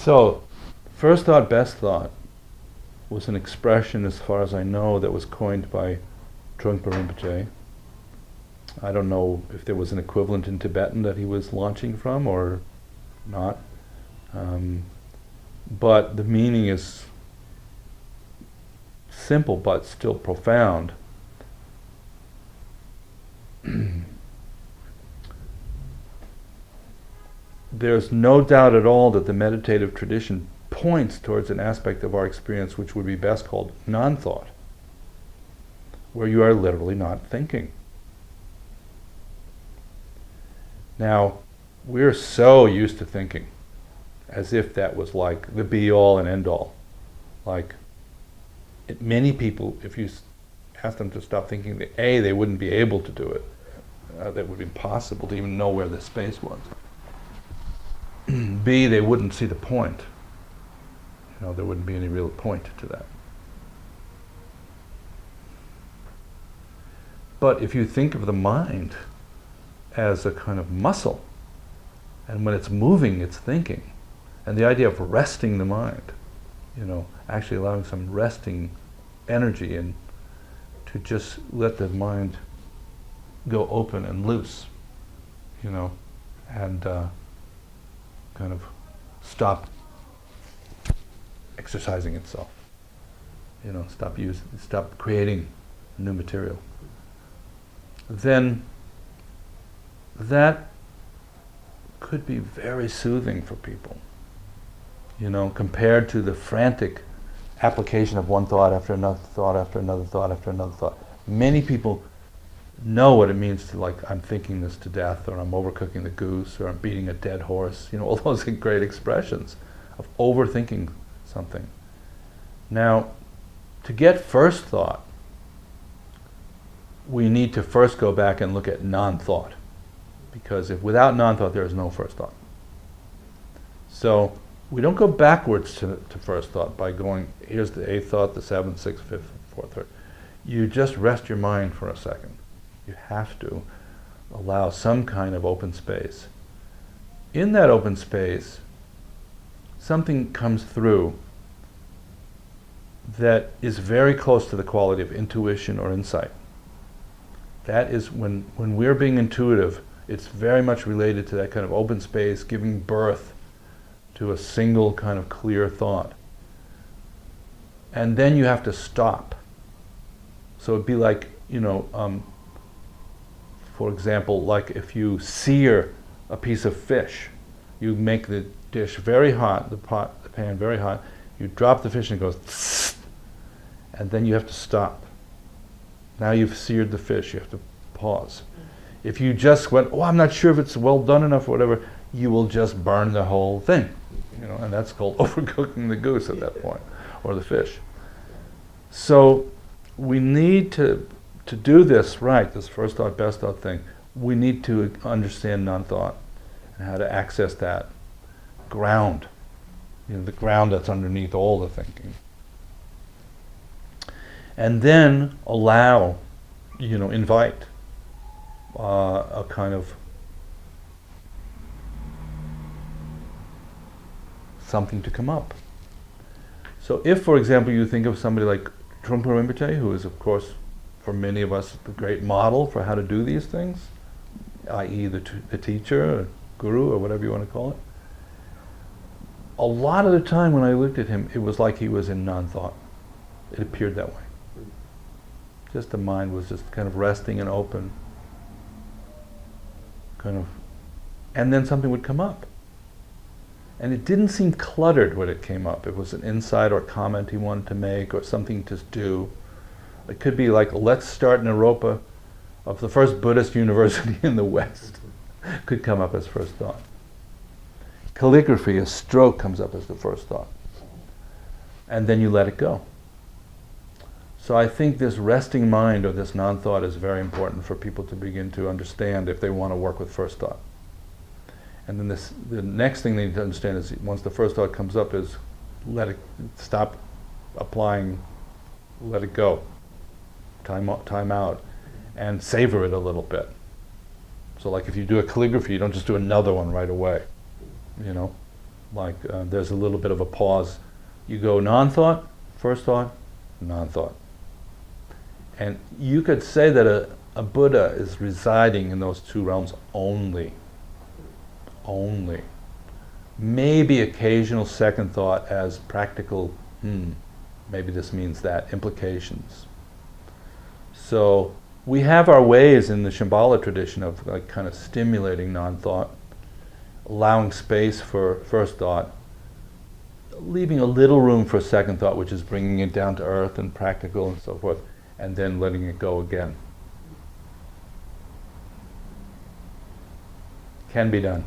So, first thought, best thought was an expression, as far as I know, that was coined by Trungpa Rinpoche. I don't know if there was an equivalent in Tibetan that he was launching from or not. But the meaning is simple but still profound. There's no doubt at all that the meditative tradition points towards an aspect of our experience which would be best called non-thought, where you are literally not thinking. Now, we're so used to thinking, as if that was like the be-all and end-all. Like, many people, if you ask them to stop thinking, A, they wouldn't be able to do it. That would be impossible to even know where the space was. B, they wouldn't see the point. You know, there wouldn't be any real point to that. But if you think of the mind as a kind of muscle, and when it's moving, it's thinking, and the idea of resting the mind, you know, actually allowing some resting energy and to just let the mind go open and loose, you know, and kind of stop exercising itself, you know, stop creating new material. Then that could be very soothing for people, you know, compared to the frantic application of one thought after another thought after another thought after another thought. Many people know what it means to, like, I'm thinking this to death, or I'm overcooking the goose, or I'm beating a dead horse, you know, all those great expressions of overthinking something. Now, to get first thought, we need to first go back and look at non-thought, because if without non-thought there is no first thought. So we don't go backwards to first thought by going, here's the eighth thought, the seventh, sixth, fifth, fourth, third. You just rest your mind for a second. You have to allow some kind of open space. In that open space, something comes through that is very close to the quality of intuition or insight. That is when we're being intuitive, it's very much related to that kind of open space, giving birth to a single kind of clear thought. And then you have to stop. So it'd be like, you know, for example, like if you sear a piece of fish, you make the dish very hot, the pan very hot, you drop the fish and it goes tss, and then you have to stop. Now you've seared the fish, you have to pause. If you just went, oh, I'm not sure if it's well done enough or whatever, you will just burn the whole thing. You know, and that's called overcooking the goose at that point, or the fish. So we need to do this right, this first thought, best thought thing. We need to understand non-thought and how to access that ground, you know, the ground that's underneath all the thinking. And then allow, you know, invite a kind of something to come up. So if, for example, you think of somebody like Trungpa Rinpoche, who is, of course, for many of us, the great model for how to do these things, i.e. the teacher, or guru, or whatever you want to call it. A lot of the time when I looked at him, it was like he was in non-thought. It appeared that way. Just the mind was just kind of resting and open, kind of, and then something would come up. And it didn't seem cluttered when it came up. It was an insight or comment he wanted to make, or something to do. It could be like, let's start Naropa of the first Buddhist university in the West. Could come up as first thought. Calligraphy, a stroke comes up as the first thought. And then you let it go. So I think this resting mind or this non-thought is very important for people to begin to understand if they want to work with first thought. And then the next thing they need to understand is once the first thought comes up is let it, stop applying, let it go. Time out, and savor it a little bit. So like if you do a calligraphy, you don't just do another one right away, you know? like there's a little bit of a pause. You go non-thought, first thought, non-thought. And you could say that a Buddha is residing in those two realms only. Only. Maybe occasional second thought as practical, maybe this means that, implications. So we have our ways in the Shambhala tradition of like kind of stimulating non-thought, allowing space for first thought, leaving a little room for second thought, which is bringing it down to earth and practical and so forth, and then letting it go again. Can be done.